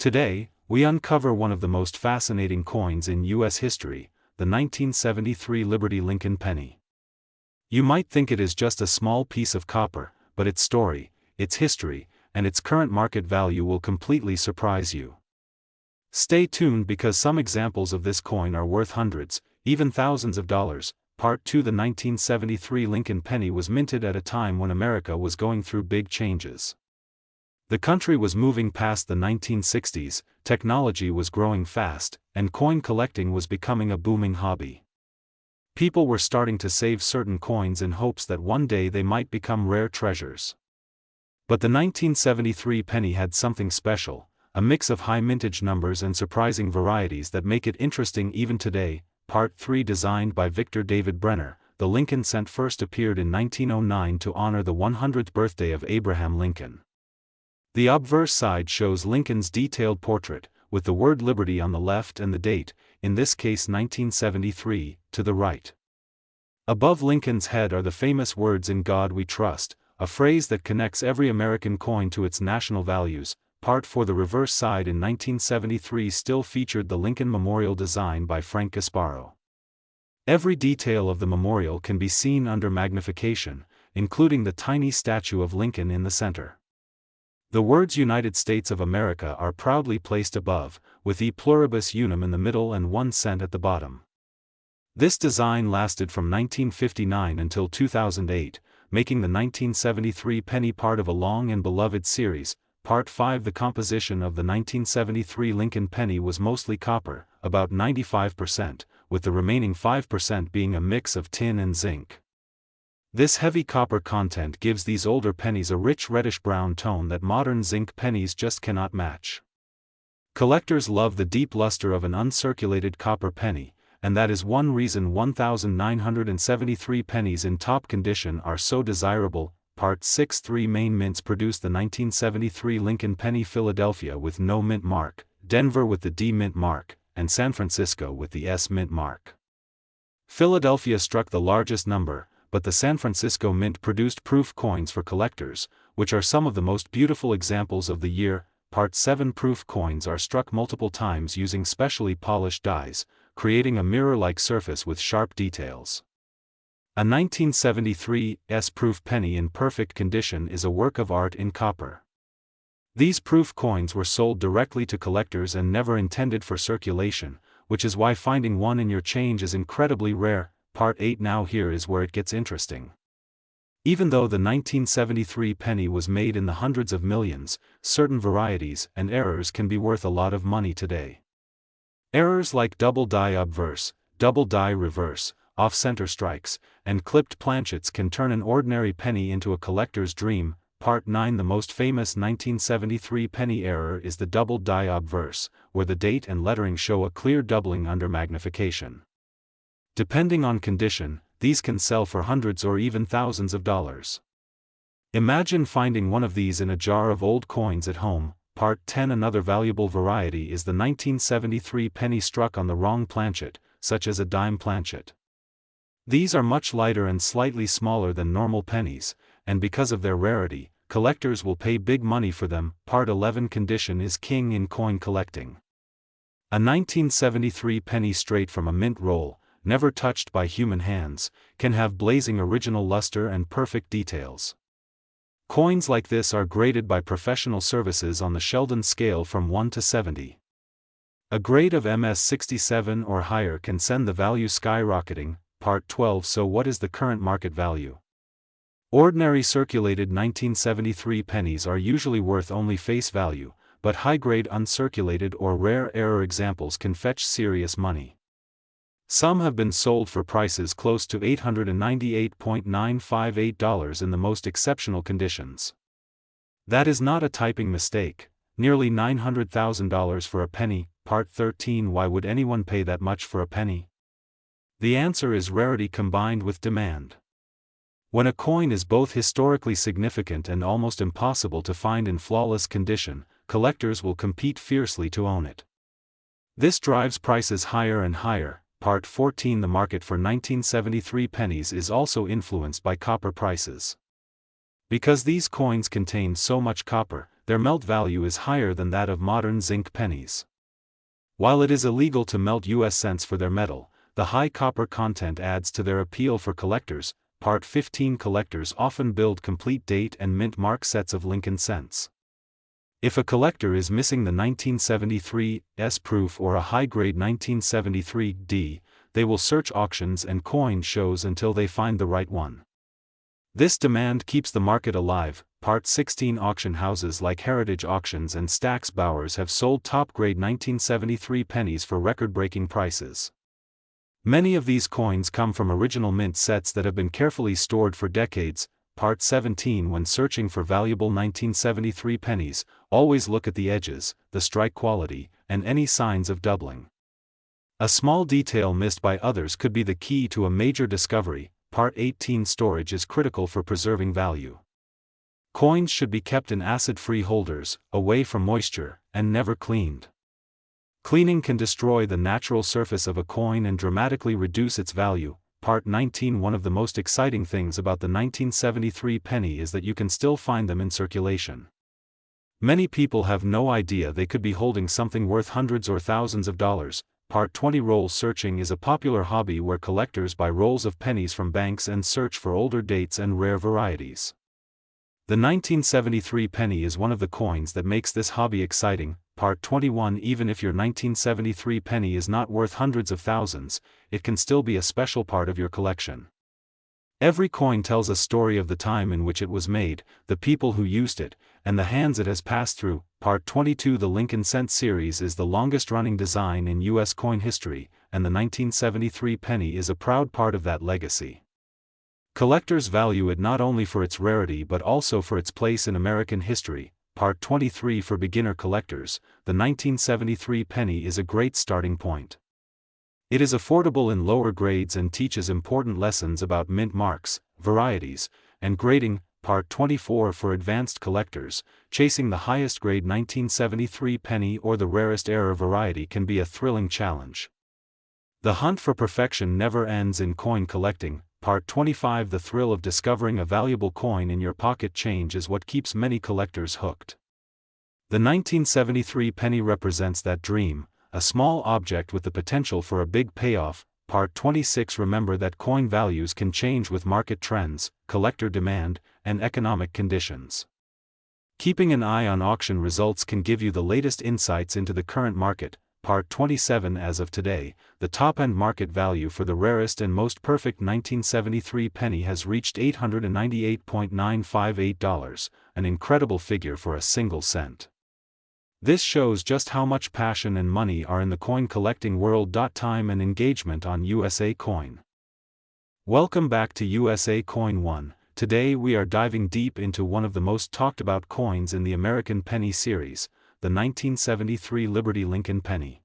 Today, we uncover one of the most fascinating coins in U.S. history, the 1973 Liberty Lincoln penny. You might think it is just a small piece of copper, but its story, its history, and its current market value will completely surprise you. Stay tuned because some examples of this coin are worth hundreds, even thousands of dollars. Part 2. The 1973 Lincoln penny was minted at a time when America was going through big changes. The country was moving past the 1960s, technology was growing fast, and coin collecting was becoming a booming hobby. People were starting to save certain coins in hopes that one day they might become rare treasures. But the 1973 penny had something special, a mix of high mintage numbers and surprising varieties that make it interesting even today. Part 3. Designed by Victor David Brenner, the Lincoln cent first appeared in 1909 to honor the 100th birthday of Abraham Lincoln. The obverse side shows Lincoln's detailed portrait, with the word Liberty on the left and the date, in this case 1973, to the right. Above Lincoln's head are the famous words "In God We Trust," a phrase that connects every American coin to its national values. Part 4. The reverse side in 1973 still featured the Lincoln Memorial design by Frank Gasparo. Every detail of the memorial can be seen under magnification, including the tiny statue of Lincoln in the center. The words United States of America are proudly placed above, with E pluribus unum in the middle and 1 cent at the bottom. This design lasted from 1959 until 2008, making the 1973 penny part of a long and beloved series. Part 5. The composition of the 1973 Lincoln penny was mostly copper, about 95%, with the remaining 5% being a mix of tin and zinc. This heavy copper content gives these older pennies a rich reddish-brown tone that modern zinc pennies just cannot match. Collectors love the deep luster of an uncirculated copper penny, and that is one reason 1,973 pennies in top condition are so desirable. Part 6. 3 main mints produced the 1973 Lincoln penny: Philadelphia with no mint mark, Denver with the D mint mark, and San Francisco with the S mint mark. Philadelphia struck the largest number, but the San Francisco Mint produced proof coins for collectors, which are some of the most beautiful examples of the year. Part 7. Proof coins are struck multiple times using specially polished dies, creating a mirror-like surface with sharp details. A 1973 S-proof penny in perfect condition is a work of art in copper. These proof coins were sold directly to collectors and never intended for circulation, which is why finding one in your change is incredibly rare. Part 8. Now here is where it gets interesting. Even though the 1973 penny was made in the hundreds of millions, certain varieties and errors can be worth a lot of money today. Errors like double die obverse, double die reverse, off-center strikes, and clipped planchets can turn an ordinary penny into a collector's dream. Part 9. The most famous 1973 penny error is the double die obverse, where the date and lettering show a clear doubling under magnification. Depending on condition, these can sell for hundreds or even thousands of dollars. Imagine finding one of these in a jar of old coins at home. Part 10. Another valuable variety is the 1973 penny struck on the wrong planchet, such as a dime planchet. These are much lighter and slightly smaller than normal pennies, and because of their rarity, collectors will pay big money for them. Part 11. Condition is king in coin collecting. A 1973 penny straight from a mint roll, never touched by human hands, can have blazing original luster and perfect details. Coins like this are graded by professional services on the Sheldon scale from 1 to 70. A grade of MS 67 or higher can send the value skyrocketing. Part 12. So what is the current market value? Ordinary circulated 1973 pennies are usually worth only face value, but high-grade uncirculated or rare error examples can fetch serious money. Some have been sold for prices close to $898.958 in the most exceptional conditions. That is not a typing mistake, nearly $900,000 for a penny. Part 13. Why would anyone pay that much for a penny? The answer is rarity combined with demand. When a coin is both historically significant and almost impossible to find in flawless condition, collectors will compete fiercely to own it. This drives prices higher and higher. Part 14. The market for 1973 pennies is also influenced by copper prices. Because these coins contain so much copper, their melt value is higher than that of modern zinc pennies. While it is illegal to melt US cents for their metal, the high copper content adds to their appeal for collectors. Part 15. Collectors often build complete date and mint mark sets of Lincoln cents. If a collector is missing the 1973 S proof or a high-grade 1973 D, they will search auctions and coin shows until they find the right one. This demand keeps the market alive. Part 16. Auction houses like Heritage Auctions and Stack's Bowers have sold top-grade 1973 pennies for record-breaking prices. Many of these coins come from original mint sets that have been carefully stored for decades. Part 17. When searching for valuable 1973 pennies, always look at the edges, the strike quality, and any signs of doubling. A small detail missed by others could be the key to a major discovery. Part 18. Storage is critical for preserving value. Coins should be kept in acid-free holders, away from moisture, and never cleaned. Cleaning can destroy the natural surface of a coin and dramatically reduce its value. Part 19. One of the most exciting things about the 1973 penny is that you can still find them in circulation. Many people have no idea they could be holding something worth hundreds or thousands of dollars. Part 20. Roll searching is a popular hobby where collectors buy rolls of pennies from banks and search for older dates and rare varieties. The 1973 penny is one of the coins that makes this hobby exciting. Part 21. Even if your 1973 penny is not worth hundreds of thousands, it can still be a special part of your collection. Every coin tells a story of the time in which it was made, the people who used it, and the hands it has passed through. Part 22. The Lincoln Cent series is the longest-running design in U.S. coin history, and the 1973 penny is a proud part of that legacy. Collectors value it not only for its rarity but also for its place in American history. Part 23. For beginner collectors, the 1973 penny is a great starting point. It is affordable in lower grades and teaches important lessons about mint marks, varieties, and grading. Part 24. For advanced collectors, chasing the highest grade 1973 penny or the rarest error variety can be a thrilling challenge. The hunt for perfection never ends in coin collecting. Part 25. The thrill of discovering a valuable coin in your pocket change is what keeps many collectors hooked. The 1973 penny represents that dream, a small object with the potential for a big payoff. Part 26. Remember that coin values can change with market trends, collector demand, and economic conditions. Keeping an eye on auction results can give you the latest insights into the current market. Part 27. As of today, the top-end market value for the rarest and most perfect 1973 penny has reached $898.958, an incredible figure for a single cent. This shows just how much passion and money are in the coin collecting world. Time and engagement on USA Coin. Welcome back to USA Coin 1. Today we are diving deep into one of the most talked about coins in the American penny series, the 1973 Liberty Lincoln penny.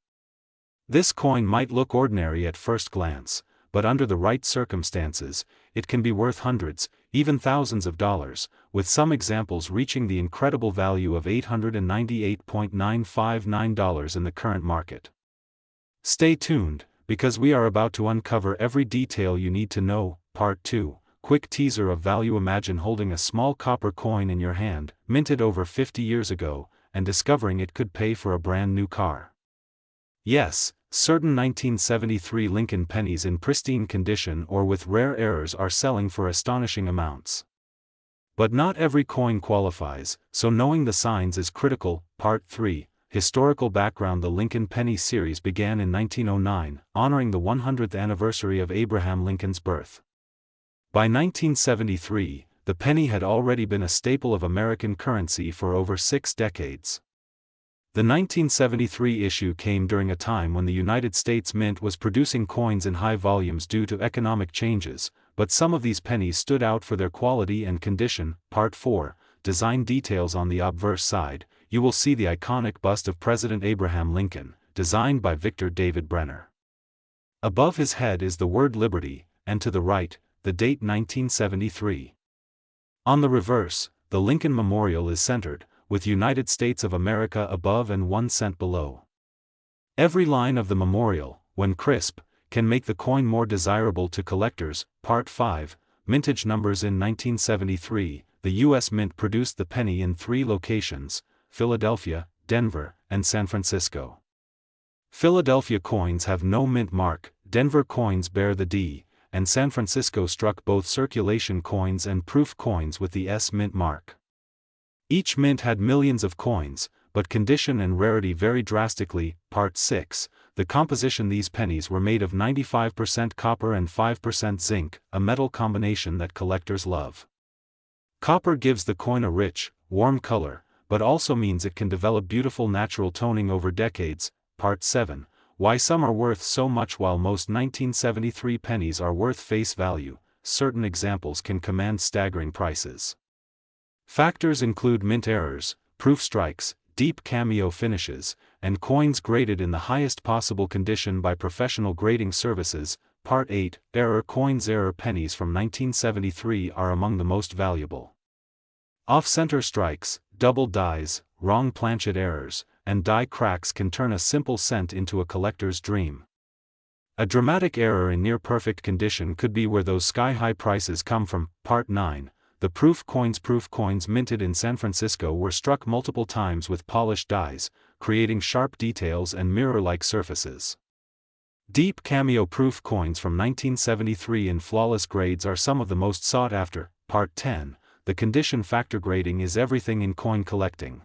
This coin might look ordinary at first glance, but under the right circumstances, it can be worth hundreds, even thousands of dollars, with some examples reaching the incredible value of $898.959 in the current market. Stay tuned, because we are about to uncover every detail you need to know. Part 2. Quick teaser of value. Imagine holding a small copper coin in your hand, minted over 50 years ago, and discovering it could pay for a brand new car. Yes, certain 1973 Lincoln pennies in pristine condition or with rare errors are selling for astonishing amounts. But not every coin qualifies, so knowing the signs is critical. Part 3. Historical background. The Lincoln penny series began in 1909, honoring the 100th anniversary of Abraham Lincoln's birth. By 1973, the penny had already been a staple of American currency for over 6 decades. The 1973 issue came during a time when the United States Mint was producing coins in high volumes due to economic changes, but some of these pennies stood out for their quality and condition. Part 4. Design details. On the obverse side, you will see the iconic bust of President Abraham Lincoln, designed by Victor David Brenner. Above his head is the word Liberty, and to the right, the date 1973. On the reverse, the Lincoln Memorial is centered, with United States of America above and 1 cent below. Every line of the memorial, when crisp, can make the coin more desirable to collectors. Part 5. Mintage numbers. In 1973, the U.S. Mint produced the penny in 3 locations: Philadelphia, Denver, and San Francisco. Philadelphia coins have no mint mark, Denver coins bear the D, and San Francisco struck both circulation coins and proof coins with the S mint mark. Each mint had millions of coins, but condition and rarity vary drastically. Part 6. The composition: these pennies were made of 95% copper and 5% zinc, a metal combination that collectors love. Copper gives the coin a rich, warm color, but also means it can develop beautiful natural toning over decades. Part 7. Why some are worth so much while most 1973 pennies are worth face value. Certain examples can command staggering prices. Factors include mint errors, proof strikes, deep cameo finishes, and coins graded in the highest possible condition by professional grading services. Part 8. Error coins: error pennies from 1973 are among the most valuable. Off-center strikes, double dies, wrong planchet errors, and die cracks can turn a simple cent into a collector's dream. A dramatic error in near-perfect condition could be where those sky-high prices come from. Part 9. The proof coins minted in San Francisco were struck multiple times with polished dies, creating sharp details and mirror-like surfaces. Deep cameo proof coins from 1973 in flawless grades are some of the most sought after. Part 10. The condition factor: grading is everything in coin collecting.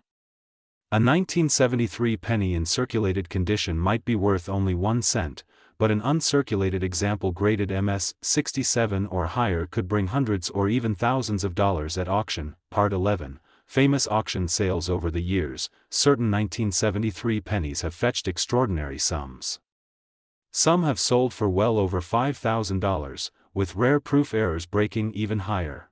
A 1973 penny in circulated condition might be worth only 1 cent, but an uncirculated example graded MS 67 or higher could bring hundreds or even thousands of dollars at auction. Part 11. Famous auction sales: over the years, certain 1973 pennies have fetched extraordinary sums. Some have sold for well over $5,000, with rare proof errors breaking even higher.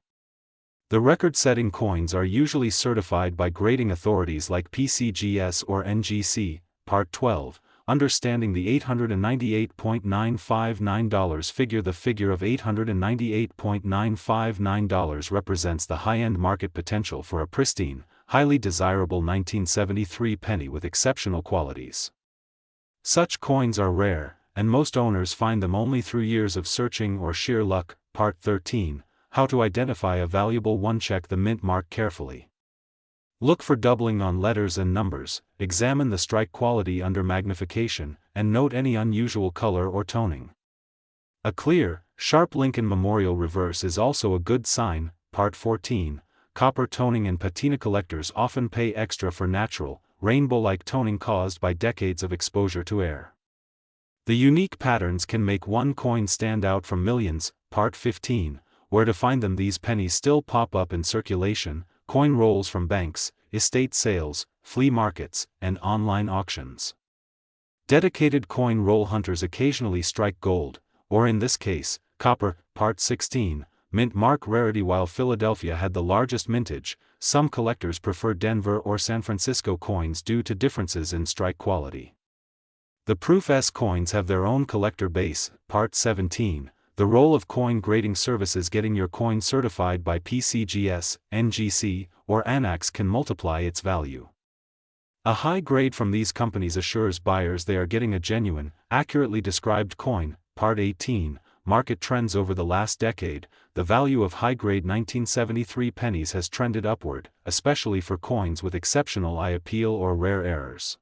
The record-setting coins are usually certified by grading authorities like PCGS or NGC. Part 12. Understanding the $898.959 figure: the figure of $898.959 represents the high-end market potential for a pristine, highly desirable 1973 penny with exceptional qualities. Such coins are rare, and most owners find them only through years of searching or sheer luck. Part 13. How to identify a valuable one: check the mint mark carefully. Look for doubling on letters and numbers, examine the strike quality under magnification, and note any unusual color or toning. A clear, sharp Lincoln Memorial reverse is also a good sign. Part 14. Copper toning and patina: collectors often pay extra for natural, rainbow-like toning caused by decades of exposure to air. The unique patterns can make one coin stand out from millions. Part 15. Where to find them: these pennies still pop up in circulation, coin rolls from banks, estate sales, flea markets, and online auctions. Dedicated coin roll hunters occasionally strike gold, or in this case, copper. Part 16. Mint mark rarity: while Philadelphia had the largest mintage, some collectors prefer Denver or San Francisco coins due to differences in strike quality. The Proof S coins have their own collector base. Part 17. The role of coin grading services: getting your coin certified by PCGS, NGC, or ANAX can multiply its value. A high grade from these companies assures buyers they are getting a genuine, accurately described coin. Part 18. Market trends: over the last decade, the value of high-grade 1973 pennies has trended upward, especially for coins with exceptional eye appeal or rare errors.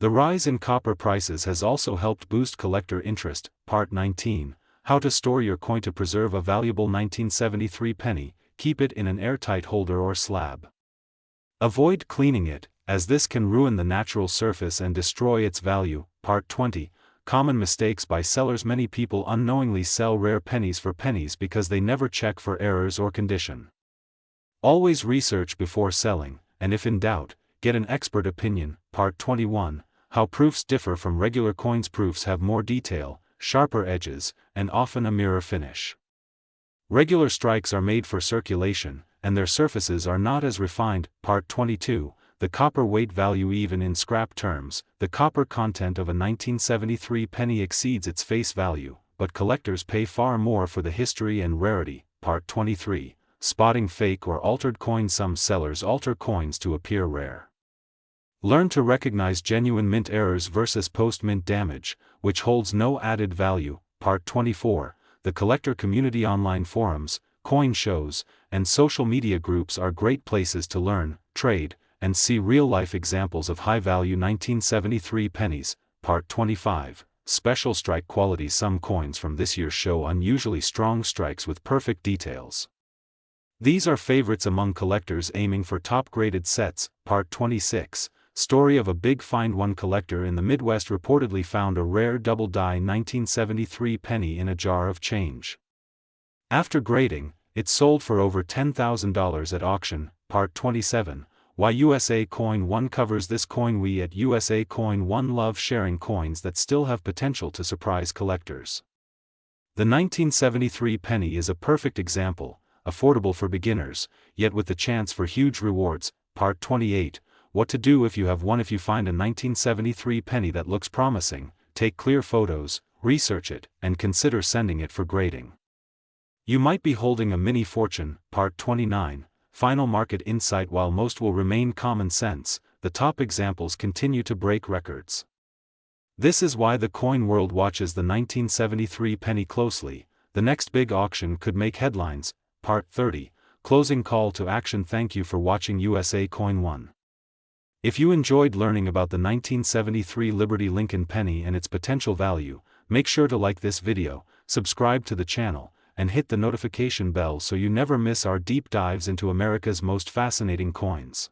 The rise in copper prices has also helped boost collector interest. Part 19. How to store your coin to preserve a valuable 1973 penny: keep it in an airtight holder or slab. Avoid cleaning it, as this can ruin the natural surface and destroy its value. Part 20. Common mistakes by sellers: many people unknowingly sell rare pennies for pennies because they never check for errors or condition. Always research before selling, and if in doubt, get an expert opinion. Part 21. How proofs differ from regular coins: proofs have more detail, sharper edges, and often a mirror finish. Regular strikes are made for circulation, and their surfaces are not as refined. Part 22. The copper weight value: even in scrap terms, the copper content of a 1973 penny exceeds its face value, but collectors pay far more for the history and rarity. Part 23. Spotting fake or altered coins: some sellers alter coins to appear rare. Learn to recognize genuine mint errors versus post-mint damage, which holds no added value. Part 24. The collector community: online forums, coin shows, and social media groups are great places to learn, trade, and see real-life examples of high-value 1973 pennies. Part 25. Special strike quality. Some coins from this year show unusually strong strikes with perfect details. These are favorites among collectors aiming for top-graded sets. Part 26. Story of a big find. One collector in the Midwest reportedly found a rare double-die 1973 penny in a jar of change. After grading, it sold for over $10,000 at auction. Part 27. Why USA Coin 1 covers this coin. We at USA Coin 1 love sharing coins that still have potential to surprise collectors. The 1973 penny is a perfect example, affordable for beginners, yet with the chance for huge rewards. Part 28. What to do if you have one. If you find a 1973 penny that looks promising, take clear photos, research it, and consider sending it for grading. You might be holding a mini fortune. Part 29. Final market insight. While most will remain common sense, the top examples continue to break records. This is why the coin world watches the 1973 penny closely. The next big auction could make headlines. Part 30. Closing call to action. Thank you for watching USA Coin 1. If you enjoyed learning about the 1973 Liberty Lincoln penny and its potential value, make sure to like this video, subscribe to the channel, and hit the notification bell so you never miss our deep dives into America's most fascinating coins.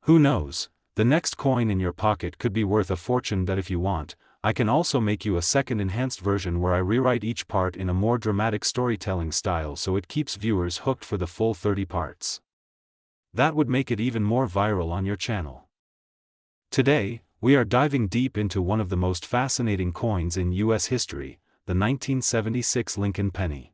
Who knows, the next coin in your pocket could be worth a fortune. That if you want, I can also make you a second enhanced version where I rewrite each part in a more dramatic storytelling style so it keeps viewers hooked for the full 30 parts. That would make it even more viral on your channel. Today, we are diving deep into one of the most fascinating coins in U.S. history, the 1976 Lincoln penny.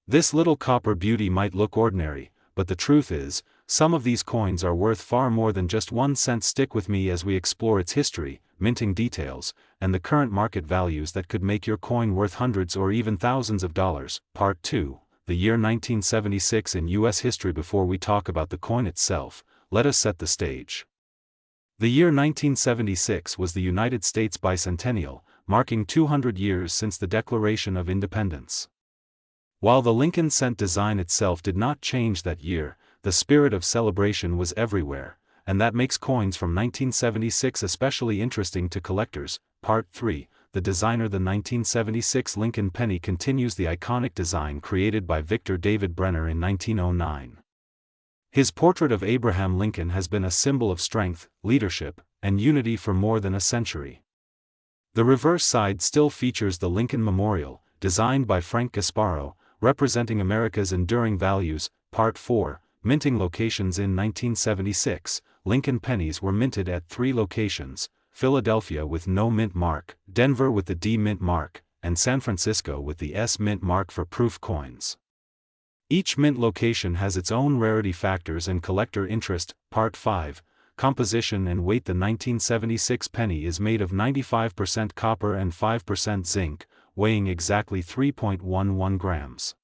This little copper beauty might look ordinary, but the truth is, some of these coins are worth far more than just 1 cent. Stick with me as we explore its history, minting details, and the current market values that could make your coin worth hundreds or even thousands of dollars. Part 2. The year 1976 in U.S. history. Before we talk about the coin itself, let us set the stage. The year 1976 was the United States bicentennial, marking 200 years since the Declaration of Independence. While the Lincoln cent design itself did not change that year, the spirit of celebration was everywhere, and that makes coins from 1976 especially interesting to collectors. Part 3. The designer. The 1976 Lincoln penny continues the iconic design created by Victor David Brenner in 1909. His portrait of Abraham Lincoln has been a symbol of strength, leadership, and unity for more than a century. The reverse side still features the Lincoln Memorial, designed by Frank Gasparo, representing America's enduring values. Part 4. Minting locations. In 1976, Lincoln pennies were minted at 3 locations: Philadelphia with no mint mark, Denver with the D mint mark, and San Francisco with the S mint mark for proof coins. Each mint location has its own rarity factors and collector interest. Part 5. Composition and weight. The 1976 penny is made of 95% copper and 5% zinc, weighing exactly 3.11 grams.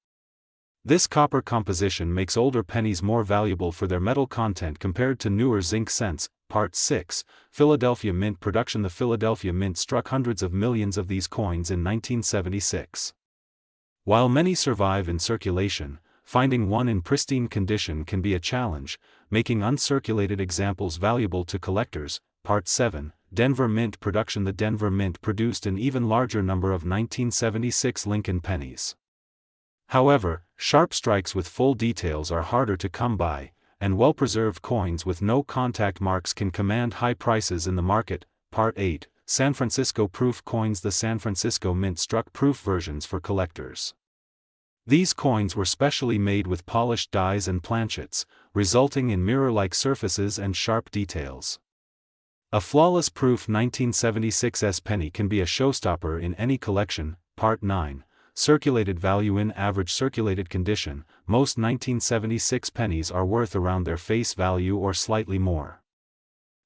This copper composition makes older pennies more valuable for their metal content compared to newer zinc cents. Part 6. Philadelphia Mint production. The Philadelphia Mint struck hundreds of millions of these coins in 1976. While many survive in circulation, finding one in pristine condition can be a challenge, making uncirculated examples valuable to collectors. Part 7. Denver Mint production. The Denver Mint produced an even larger number of 1976 Lincoln pennies. However, sharp strikes with full details are harder to come by, and well-preserved coins with no contact marks can command high prices in the market. Part 8. San Francisco Proof coins. The San Francisco Mint struck proof versions for collectors. These coins were specially made with polished dies and planchets, resulting in mirror-like surfaces and sharp details. A flawless proof 1976 penny can be a showstopper in any collection. Part 9. Circulated value. In average circulated condition, most 1976 pennies are worth around their face value or slightly more.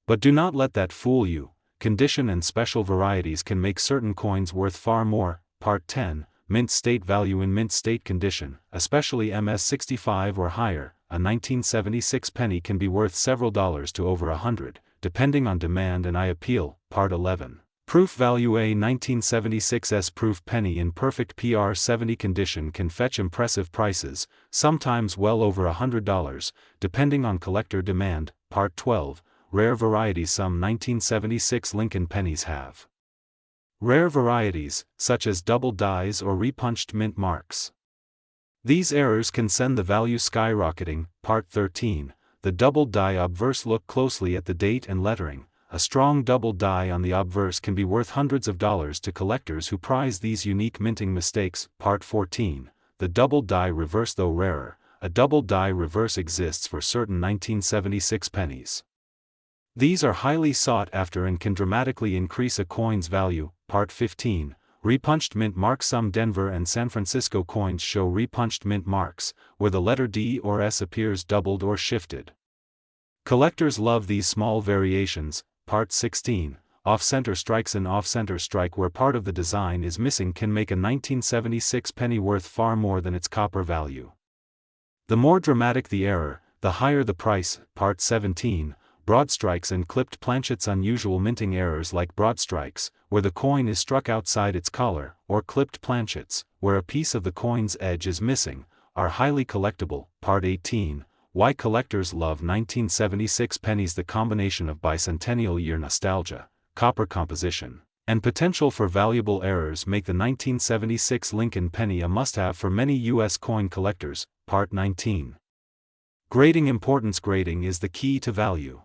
But do not let that fool you. Condition and special varieties can make certain coins worth far more. Part 10. Mint state value. In mint state condition, especially MS65 or higher, a 1976 penny can be worth several dollars to over $100, depending on demand and eye appeal. Part 11. Proof value: a 1976's proof penny in perfect PR70 condition can fetch impressive prices, sometimes well over $100, depending on collector demand. Part 12, Rare varieties. Some 1976 Lincoln pennies have rare varieties, such as double dies or repunched mint marks. These errors can send the value skyrocketing. Part 13, the double die obverse. Look closely at the date and lettering. A strong double die on the obverse can be worth hundreds of dollars to collectors who prize these unique minting mistakes. Part 14, the double die reverse. Though rarer, a double die reverse exists for certain 1976 pennies. These are highly sought after and can dramatically increase a coin's value. Part 15, repunched mint marks. Some Denver and San Francisco coins show repunched mint marks, where the letter D or S appears doubled or shifted. Collectors love these small variations. Part 16, off-center strikes. An off-center strike where part of the design is missing can make a 1976 penny worth far more than its copper value. The more dramatic the error, the higher the price. Part 17, broad strikes and clipped planchets. Unusual minting errors like broad strikes, where the coin is struck outside its collar, or clipped planchets, where a piece of the coin's edge is missing, are highly collectible. Part 18, why collectors love 1976 pennies. The combination of bicentennial year nostalgia, copper composition, and potential for valuable errors make the 1976 Lincoln penny a must-have for many U.S. coin collectors. Part 19, grading importance. Grading is the key to value.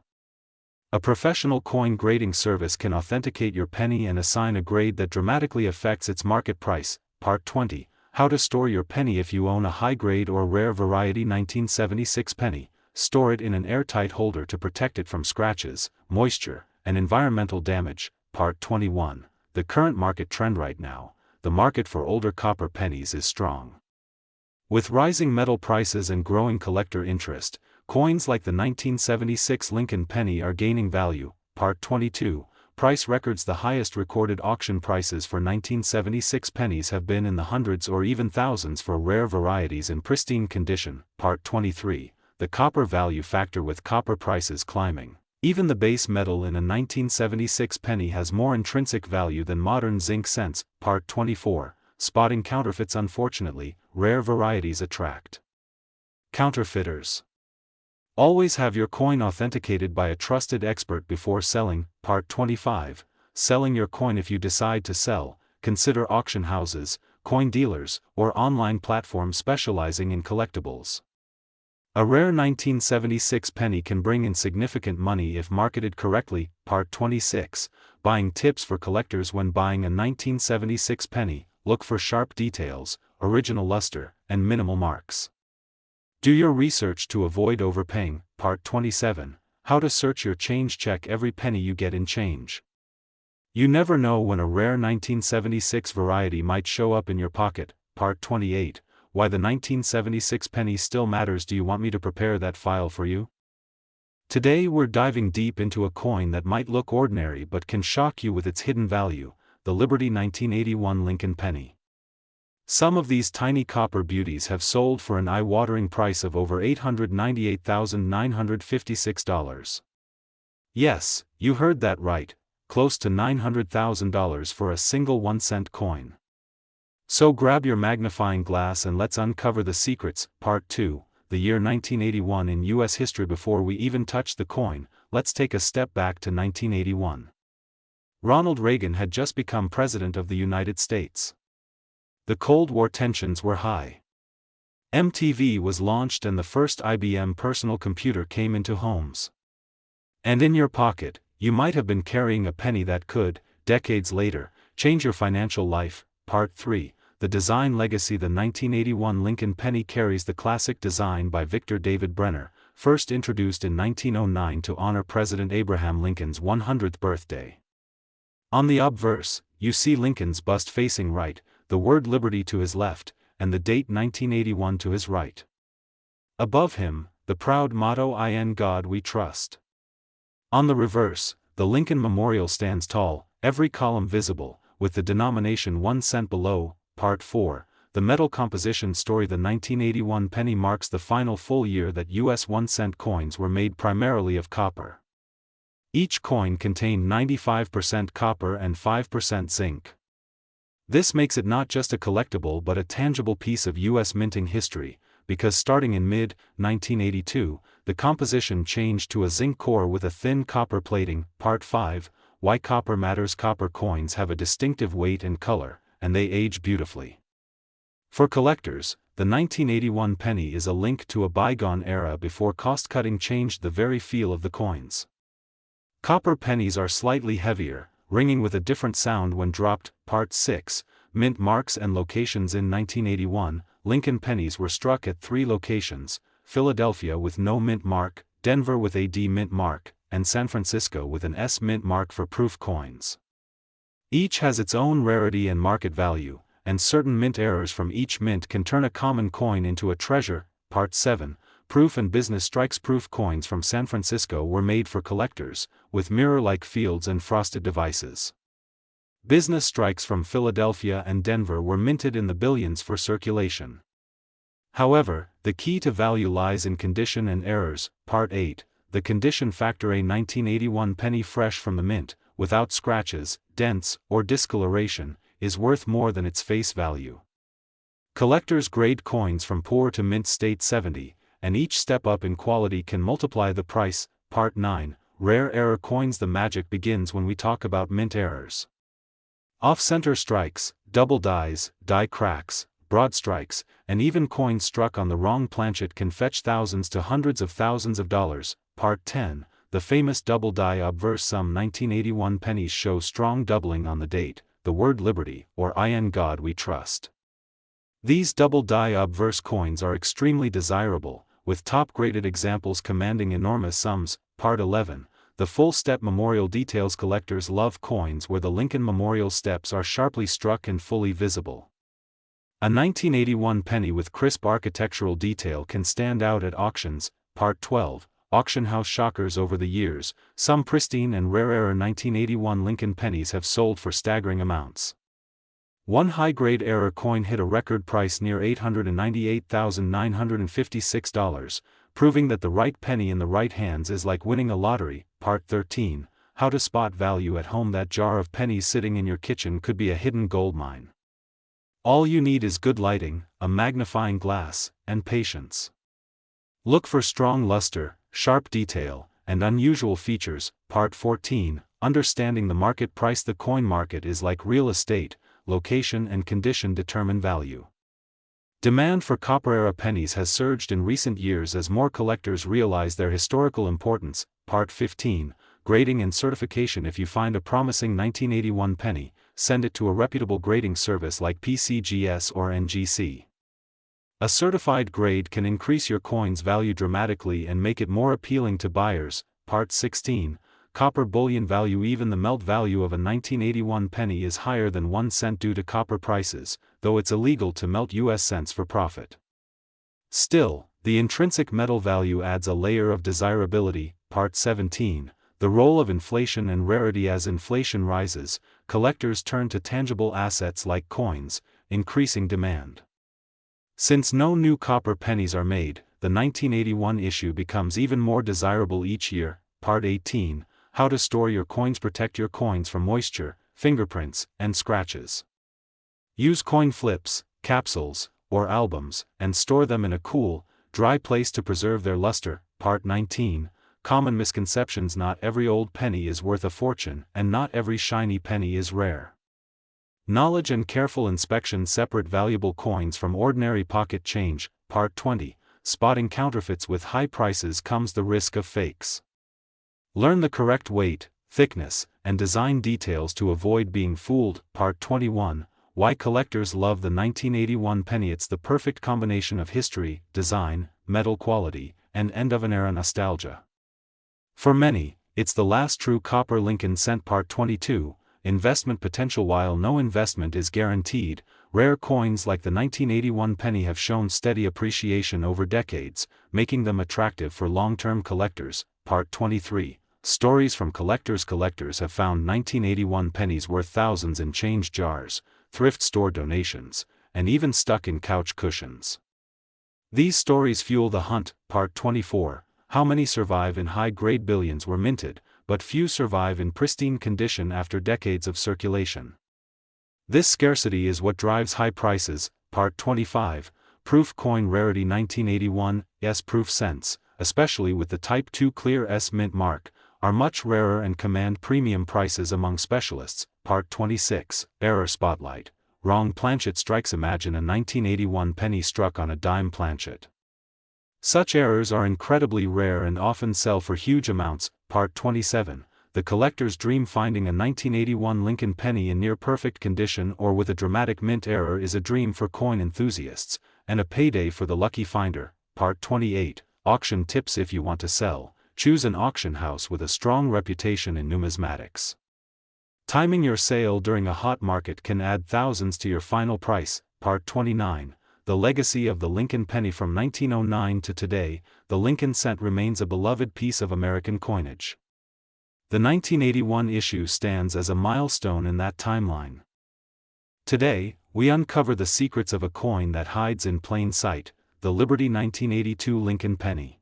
A professional coin grading service can authenticate your penny and assign a grade that dramatically affects its market price. Part 20, how to store your penny. If you own a high-grade or rare variety 1976 penny, store it in an airtight holder to protect it from scratches, moisture, and environmental damage. Part 21, the current market trend. Right now, the market for older copper pennies is strong. With rising metal prices and growing collector interest, coins like the 1976 Lincoln penny are gaining value. Part 22, price records. The highest recorded auction prices for 1976 pennies have been in the hundreds or even thousands for rare varieties in pristine condition. Part 23, the copper value factor. With copper prices climbing, even the base metal in a 1976 penny has more intrinsic value than modern zinc cents. Part 24, spotting counterfeits. Unfortunately, rare varieties attract counterfeiters. Always have your coin authenticated by a trusted expert before selling. Part 25, selling your coin. If you decide to sell, consider auction houses, coin dealers, or online platforms specializing in collectibles. A rare 1976 penny can bring in significant money if marketed correctly. Part 26, buying tips for collectors. When buying a 1976 penny, look for sharp details, original luster, and minimal marks. Do your research to avoid overpaying. Part 27, how to search your change. Check every penny you get in change. You never know when a rare 1976 variety might show up in your pocket. Part 28, why the 1976 penny still matters. Do you want me to prepare that file for you? Today we're diving deep into a coin that might look ordinary but can shock you with its hidden value, the Liberty 1981 Lincoln penny. Some of these tiny copper beauties have sold for an eye-watering price of over $898,956. Yes, you heard that right, close to $900,000 for a single 1-cent coin. So grab your magnifying glass and let's uncover the secrets. Part 2, the year 1981 in U.S. history. Before we even touch the coin, let's take a step back to 1981. Ronald Reagan had just become President of the United States. The Cold War tensions were high. MTV was launched and the first IBM personal computer came into homes. And in your pocket, you might have been carrying a penny that could, decades later, change your financial life. Part 3, the design legacy. The 1981 Lincoln penny carries the classic design by Victor David Brenner, first introduced in 1909 to honor President Abraham Lincoln's 100th birthday. On the obverse, you see Lincoln's bust facing right, the word Liberty to his left, and the date 1981 to his right. Above him, the proud motto "In God We Trust." On the reverse, the Lincoln Memorial stands tall, every column visible, with the denomination 1 cent below. Part 4, the metal composition story. The 1981 penny marks the final full year that U.S. 1-cent coins were made primarily of copper. Each coin contained 95% copper and 5% zinc. This makes it not just a collectible but a tangible piece of U.S. minting history, because starting in mid-1982, the composition changed to a zinc core with a thin copper plating. Part 5, Why Copper Matters. Copper coins have a distinctive weight and color, and they age beautifully. For collectors, the 1981 penny is a link to a bygone era before cost-cutting changed the very feel of the coins. Copper pennies are slightly heavier, ringing with a different sound when dropped. Part 6, Mint Marks and Locations. In 1981, Lincoln pennies were struck at 3 locations: Philadelphia with no mint mark, Denver with a D mint mark, and San Francisco with an S mint mark for proof coins. Each has its own rarity and market value, and certain mint errors from each mint can turn a common coin into a treasure. Part 7, Proof and Business Strikes. Proof coins from San Francisco were made for collectors, with mirror-like fields and frosted devices. Business strikes from Philadelphia and Denver were minted in the billions for circulation. However, the key to value lies in condition and errors. Part 8, The Condition Factor. A 1981 penny fresh from the mint, without scratches, dents, or discoloration, is worth more than its face value. Collectors grade coins from poor to mint state 70, and each step up in quality can multiply the price. Part 9, Rare error coins. The magic begins when we talk about mint errors. Off-center strikes, double dies, die cracks, broad strikes, and even coins struck on the wrong planchet can fetch thousands to hundreds of thousands of dollars. Part 10, The famous double die obverse. Some 1981 pennies show strong doubling on the date, the word liberty, or in God we trust. These double die obverse coins are extremely desirable, with top-graded examples commanding enormous sums. Part 11, The full step memorial details. Collectors love coins where the Lincoln Memorial steps are sharply struck and fully visible. A 1981 penny with crisp architectural detail can stand out at auctions. Part 12, Auction house shockers. Over the years, some pristine and rare error 1981 Lincoln pennies have sold for staggering amounts. One high-grade error coin hit a record price near $898,956, proving that the right penny in the right hands is like winning a lottery. Part 13, How to spot value at home. That jar of pennies sitting in your kitchen could be a hidden gold mine. All you need is good lighting, a magnifying glass, and patience. Look for strong luster, sharp detail, and unusual features. Part 14, Understanding the market price. The coin market is like real estate. Location and condition determine value. Demand for copper-era pennies has surged in recent years as more collectors realize their historical importance. Part 15, Grading and certification. If you find a promising 1981 penny, send it to a reputable grading service like PCGS or NGC. A certified grade can increase your coin's value dramatically and make it more appealing to buyers. Part 16, Copper bullion value. Even the melt value of a 1981 penny is higher than 1 cent due to copper prices, though it's illegal to melt US cents for profit. Still, the intrinsic metal value adds a layer of desirability. Part 17, The role of inflation and rarity. As inflation rises, collectors turn to tangible assets like coins, increasing demand. Since no new copper pennies are made, the 1981 issue becomes even more desirable each year. Part 18, How to store your coins. Protect your coins from moisture, fingerprints, and scratches. Use coin flips, capsules, or albums, and store them in a cool, dry place to preserve their luster. Part 19, Common misconceptions. Not every old penny is worth a fortune, and not every shiny penny is rare. Knowledge and careful inspection separate valuable coins from ordinary pocket change. Part 20, Spotting counterfeits. With high prices comes the risk of fakes. Learn the correct weight, thickness, and design details to avoid being fooled. Part 21, Why collectors love the 1981 penny. It's the perfect combination of history, design, metal quality, and end-of-an-era nostalgia. For many, it's the last true copper Lincoln cent. Part 22, Investment potential. While no investment is guaranteed, rare coins like the 1981 penny have shown steady appreciation over decades, making them attractive for long-term collectors. Part 23, Stories from collectors. Collectors have found 1981 pennies worth thousands in change jars, thrift store donations, and even stuck in couch cushions. These stories fuel the hunt. Part 24, How many survive in high-grade. Billions were minted, but few survive in pristine condition after decades of circulation. This scarcity is what drives high prices. Part 25, Proof Coin Rarity 1981, S-Proof cents, especially with the Type 2 Clear S mint mark, are much rarer and command premium prices among specialists. Part 26, Error Spotlight, Wrong planchet strikes. Imagine a 1981 penny struck on a dime planchet. Such errors are incredibly rare and often sell for huge amounts. Part 27, The Collector's Dream. Finding a 1981 Lincoln penny in near-perfect condition or with a dramatic mint error is a dream for coin enthusiasts, and a payday for the lucky finder. Part 28, Auction Tips. If you want to sell, choose an auction house with a strong reputation in numismatics. Timing your sale during a hot market can add thousands to your final price. Part 29, The Legacy of the Lincoln Penny. From 1909 to today, the Lincoln cent remains a beloved piece of American coinage. The 1981 issue stands as a milestone in that timeline. Today, we uncover the secrets of a coin that hides in plain sight, the Liberty 1982 Lincoln penny.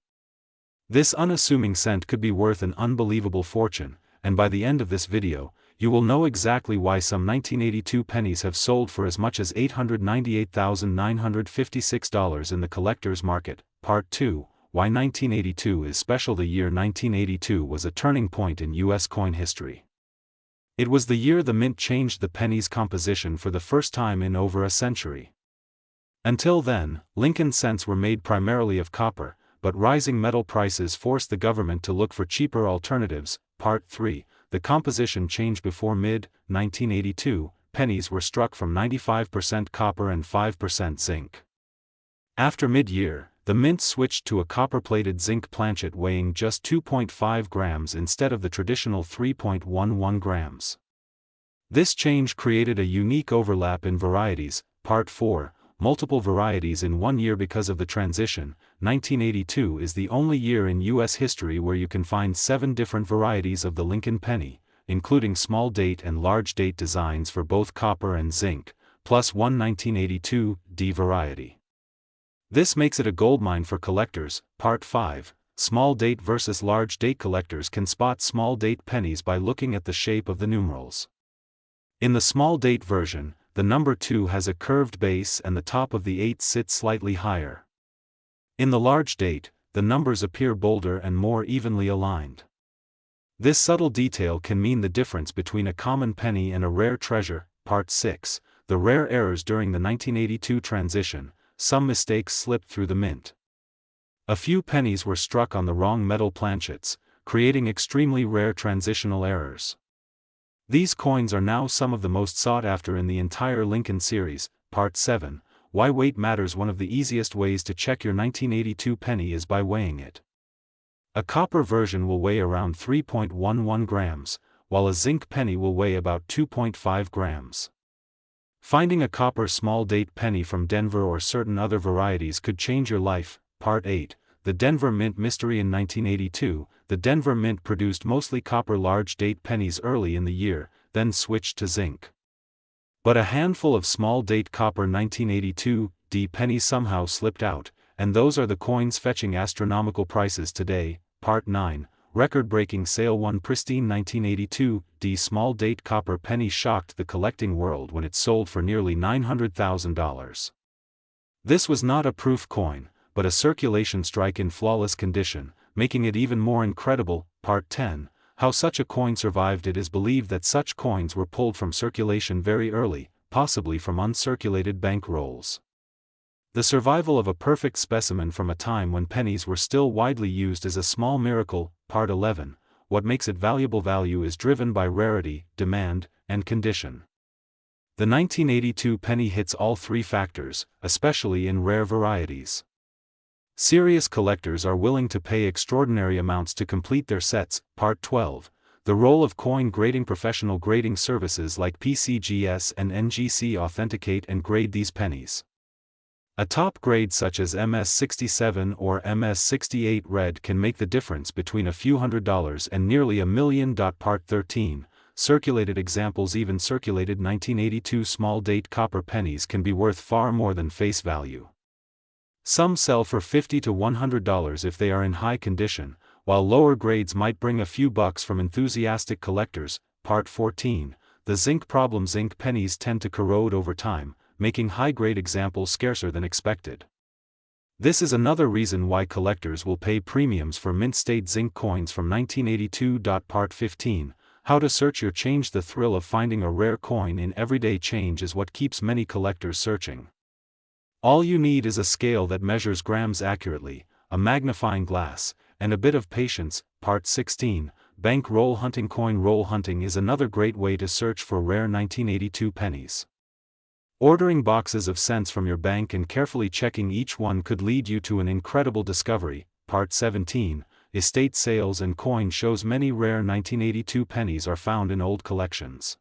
This unassuming cent could be worth an unbelievable fortune, and by the end of this video, you will know exactly why some 1982 pennies have sold for as much as $898,956 in the collector's market. Part 2, Why 1982 is special. The year 1982 was a turning point in U.S. coin history. It was the year the mint changed the penny's composition for the first time in over a century. Until then, Lincoln cents were made primarily of copper, but rising metal prices forced the government to look for cheaper alternatives. Part 3, The composition change. Before mid-1982, pennies were struck from 95% copper and 5% zinc. After mid-year, the mint switched to a copper-plated zinc planchet weighing just 2.5 grams instead of the traditional 3.11 grams. This change created a unique overlap in varieties. Part 4, Multiple varieties in 1 year. Because of the transition, 1982 is the only year in U.S. history where you can find 7 different varieties of the Lincoln penny, including small date and large date designs for both copper and zinc, plus one 1982 D variety. This makes it a goldmine for collectors. Part 5, Small date versus large date. Collectors can spot small date pennies by looking at the shape of the numerals. In the small date version, the number 2 has a curved base and the top of the 8 sits slightly higher. In the large date, the numbers appear bolder and more evenly aligned. This subtle detail can mean the difference between a common penny and a rare treasure. Part 6, The Rare Errors. During the 1982 transition, some mistakes slipped through the mint. A few pennies were struck on the wrong metal planchets, creating extremely rare transitional errors. These coins are now some of the most sought after in the entire Lincoln series. Part 7, Why Weight Matters. One of the easiest ways to check your 1982 penny is by weighing it. A copper version will weigh around 3.11 grams, while a zinc penny will weigh about 2.5 grams. Finding a copper small date penny from Denver or certain other varieties could change your life. Part 8, The Denver Mint Mystery. In 1982, the Denver Mint produced mostly copper large date pennies early in the year, then switched to zinc. But a handful of small date copper 1982 D pennies somehow slipped out, and those are the coins fetching astronomical prices today. Part 9, Record-breaking sale. One pristine 1982 D small date copper penny shocked the collecting world when it sold for nearly $900,000. This was not a proof coin, but a circulation strike in flawless condition, making it even more incredible. Part 10, How such a coin survived. It is believed that such coins were pulled from circulation very early, possibly from uncirculated bank rolls. The survival of a perfect specimen from a time when pennies were still widely used is a small miracle. Part 11, What makes it valuable. Value is driven by rarity, demand, and condition. The 1982 penny hits all 3 factors, especially in rare varieties. Serious collectors are willing to pay extraordinary amounts to complete their sets. Part 12, The role of coin grading. Professional grading services like PCGS and NGC authenticate and grade these pennies. A top grade such as MS67 or MS68 red can make the difference between a few $100s and nearly $1 million. Part 13, Circulated examples. Even circulated 1982 small date copper pennies can be worth far more than face value. Some sell for $50 to $100 if they are in high condition, while lower grades might bring a few bucks from enthusiastic collectors. Part 14. The zinc problem. Zinc pennies tend to corrode over time, making high-grade examples scarcer than expected. This is another reason why collectors will pay premiums for mint-state zinc coins from 1982. Part 15. How to search your change. The thrill of finding a rare coin in everyday change is what keeps many collectors searching. All you need is a scale that measures grams accurately, a magnifying glass, and a bit of patience. Part 16. Bank roll hunting. Coin roll hunting is another great way to search for rare 1982 pennies. Ordering boxes of cents from your bank and carefully checking each one could lead you to an incredible discovery. Part 17. Estate sales and coin shows. Many rare 1982 pennies are found in old collections.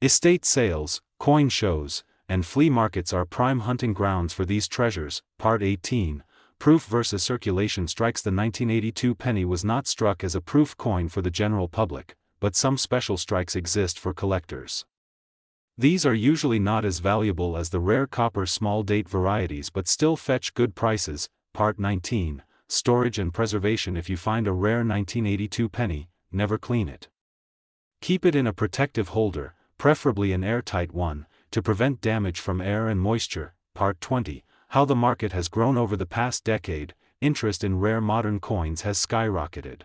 Estate sales, coin shows, and flea markets are prime hunting grounds for these treasures. Part 18. Proof versus circulation strikes. The 1982 penny was not struck as a proof coin for the general public, but some special strikes exist for collectors. These are usually not as valuable as the rare copper small date varieties but still fetch good prices. Part 19. Storage and preservation. If you find a rare 1982 penny, never clean it. Keep it in a protective holder, preferably an airtight one, to prevent damage from air and moisture. Part 20. How the market has grown over the past decade. Interest in rare modern coins has skyrocketed.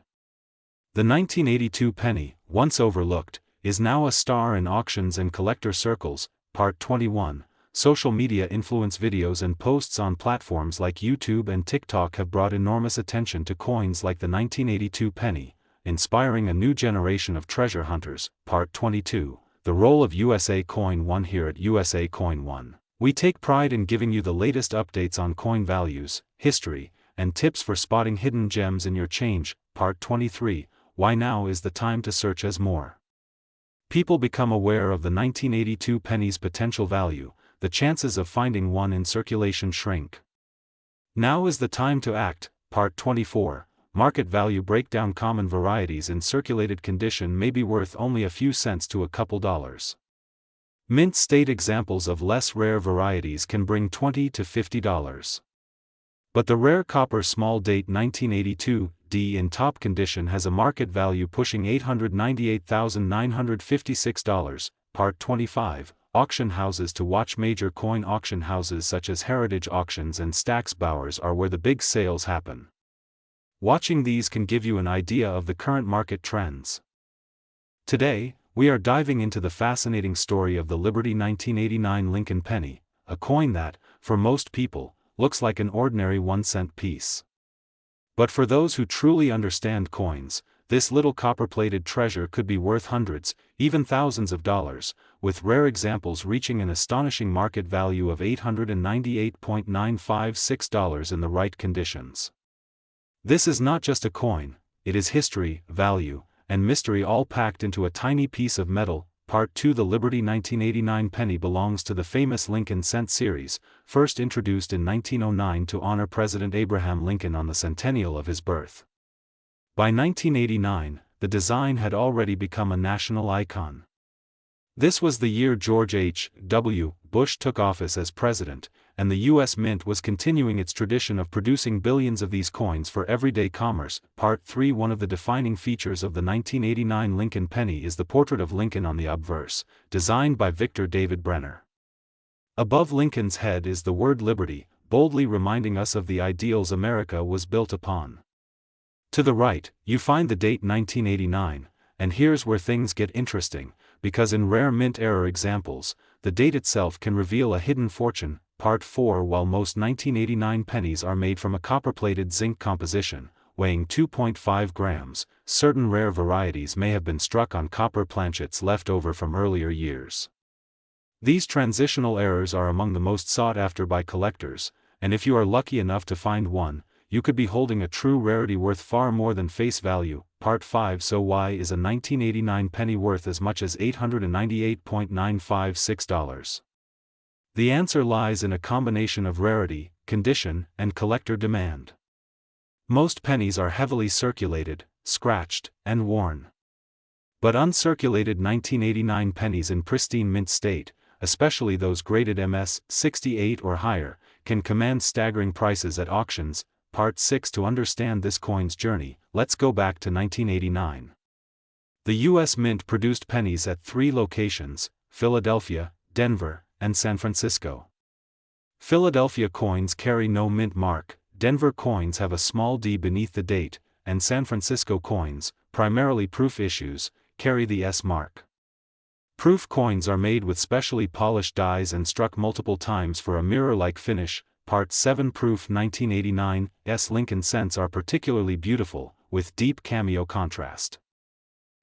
The 1982 penny, once overlooked, is now a star in auctions and collector circles. Part 21. Social media influence. Videos and posts on platforms like YouTube and TikTok have brought enormous attention to coins like the 1982 penny, inspiring a new generation of treasure hunters. Part 22. The role of USA Coin 1. Here at USA Coin 1, we take pride in giving you the latest updates on coin values, history, and tips for spotting hidden gems in your change. Part 23. Why now is the time to search. As more people become aware of the 1982 penny's potential value, the chances of finding one in circulation shrink. Now is the time to act. Part 24. Market value breakdown. Common varieties in circulated condition may be worth only a few cents to a couple dollars. Mint state examples of less rare varieties can bring $20 to $50. But the rare copper small date 1982 D in top condition has a market value pushing $898,956. Part 25. Auction houses to watch. Major coin auction houses such as Heritage Auctions and Stack's Bowers are where the big sales happen. Watching these can give you an idea of the current market trends. Today, we are diving into the fascinating story of the Liberty 1989 Lincoln penny, a coin that, for most people, looks like an ordinary 1-cent piece. But for those who truly understand coins, this little copper-plated treasure could be worth hundreds, even thousands of dollars, with rare examples reaching an astonishing market value of $898.956 in the right conditions. This is not just a coin, it is history, value, and mystery all packed into a tiny piece of metal. Part 2. The Liberty 1989 penny belongs to the famous Lincoln cent series, first introduced in 1909 to honor President Abraham Lincoln on the centennial of his birth. By 1989, the design had already become a national icon. This was the year George H.W. Bush took office as president, and the U.S. Mint was continuing its tradition of producing billions of these coins for everyday commerce. Part 3. One of the defining features of the 1989 Lincoln penny is the portrait of Lincoln on the obverse, designed by Victor David Brenner. Above Lincoln's head is the word Liberty, boldly reminding us of the ideals America was built upon. To the right, you find the date 1989, and here's where things get interesting, because in rare mint-era examples, the date itself can reveal a hidden fortune. Part 4. While most 1989 pennies are made from a copper-plated zinc composition, weighing 2.5 grams, certain rare varieties may have been struck on copper planchets left over from earlier years. These transitional errors are among the most sought after by collectors, and if you are lucky enough to find one, you could be holding a true rarity worth far more than face value. Part 5. So why is a 1989 penny worth as much as $898.956? The answer lies in a combination of rarity, condition, and collector demand. Most pennies are heavily circulated, scratched, and worn. But uncirculated 1989 pennies in pristine mint state, especially those graded MS 68 or higher, can command staggering prices at auctions. Part 6. To understand this coin's journey, let's go back to 1989. The U.S. Mint produced pennies at 3 locations: Philadelphia, Denver, and San Francisco. Philadelphia coins carry no mint mark, Denver coins have a small d beneath the date, and San Francisco coins, primarily proof issues, carry the S mark. Proof coins are made with specially polished dies and struck multiple times for a mirror-like finish. Part 7 Proof 1989 S Lincoln cents are particularly beautiful, with deep cameo contrast.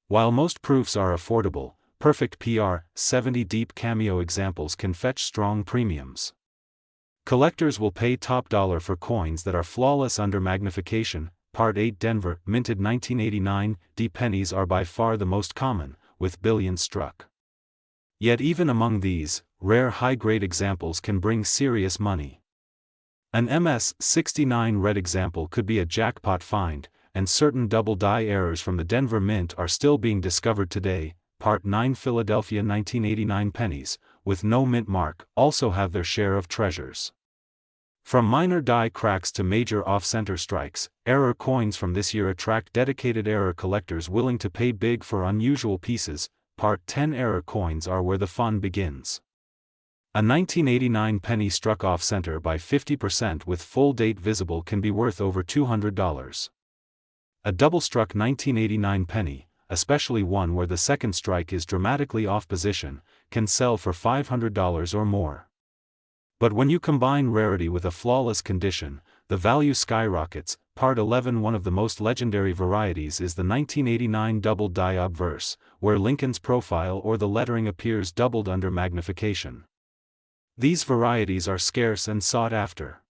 While most proofs are affordable, perfect PR 70 deep cameo examples can fetch strong premiums. Collectors will pay top dollar for coins that are flawless under magnification. Part 8 Denver, minted 1989, D pennies are by far the most common, with billions struck. Yet even among these, rare high-grade examples can bring serious money. An MS-69 red example could be a jackpot find, and certain double die errors from the Denver Mint are still being discovered today. Part 9 Philadelphia 1989 pennies, with no mint mark, also have their share of treasures. From minor die cracks to major off-center strikes, error coins from this year attract dedicated error collectors willing to pay big for unusual pieces. Part 10 Error coins are where the fun begins. A 1989 penny struck off-center by 50% with full date visible can be worth over $200. A double-struck 1989 penny, especially one where the second strike is dramatically off position, can sell for $500 or more. But when you combine rarity with a flawless condition, the value skyrockets. Part 11 One of the most legendary varieties is the 1989 double die obverse, where Lincoln's profile or the lettering appears doubled under magnification. These varieties are scarce and sought after.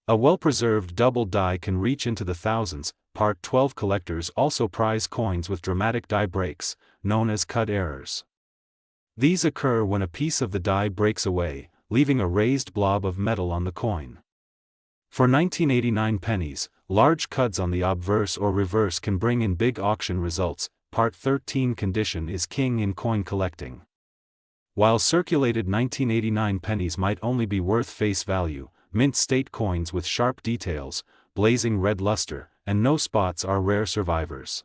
A well-preserved double die can reach into the thousands. Part 12 Collectors also prize coins with dramatic die breaks, known as cut errors. These occur when a piece of the die breaks away, leaving a raised blob of metal on the coin. For 1989 pennies, large cuts on the obverse or reverse can bring in big auction results. Part 13 Condition is king in coin collecting. While circulated 1989 pennies might only be worth face value, mint state coins with sharp details, blazing red luster, and no spots are rare survivors.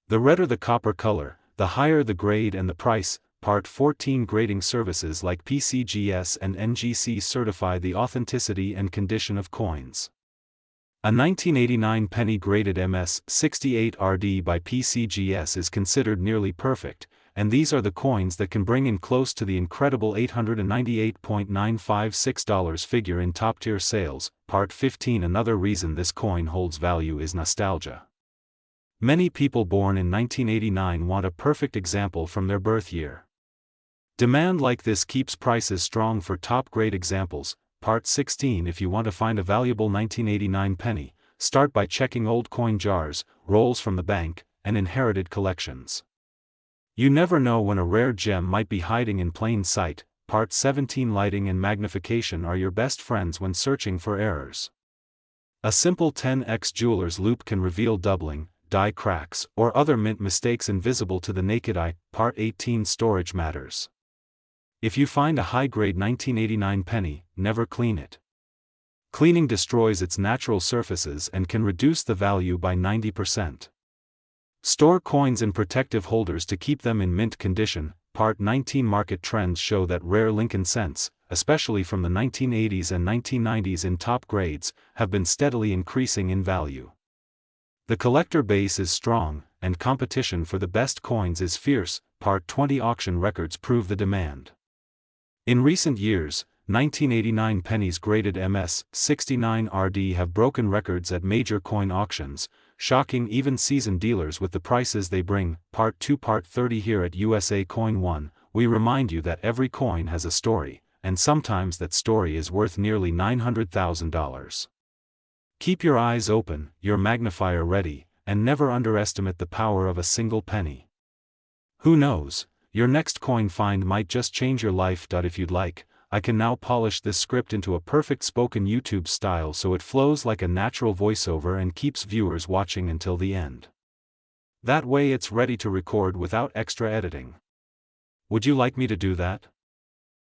The redder the copper color, the higher the grade and the price. Part 14 Grading services like PCGS and NGC certify the authenticity and condition of coins. A 1989 penny graded MS-68RD by PCGS is considered nearly perfect, and these are the coins that can bring in close to the incredible $898.956 figure in top-tier sales. Part 15 Another reason this coin holds value is nostalgia. Many people born in 1989 want a perfect example from their birth year. Demand like this keeps prices strong for top-grade examples. Part 16 If you want to find a valuable 1989 penny, start by checking old coin jars, rolls from the bank, and inherited collections. You never know when a rare gem might be hiding in plain sight. Part 17 Lighting and magnification are your best friends when searching for errors. A simple 10x jeweler's loupe can reveal doubling, die cracks, or other mint mistakes invisible to the naked eye. Part 18 Storage matters. If you find a high-grade 1989 penny, never clean it. Cleaning destroys its natural surfaces and can reduce the value by 90%. Store coins in protective holders to keep them in mint condition. Part 19 Market trends show that rare Lincoln cents, especially from the 1980s and 1990s in top grades, have been steadily increasing in value. The collector base is strong, and competition for the best coins is fierce. Part 20 Auction records prove the demand. In recent years, 1989 pennies graded MS-69RD have broken records at major coin auctions, shocking even seasoned dealers with the prices they bring. Part 2 Part 30 Here at USA Coin 1, we remind you that every coin has a story, and sometimes that story is worth nearly $900,000. Keep your eyes open, your magnifier ready, and never underestimate the power of a single penny. Who knows, your next coin find might just change your life. If you'd like, I can now polish this script into a perfect spoken YouTube style so it flows like a natural voiceover and keeps viewers watching until the end. That way it's ready to record without extra editing. Would you like me to do that?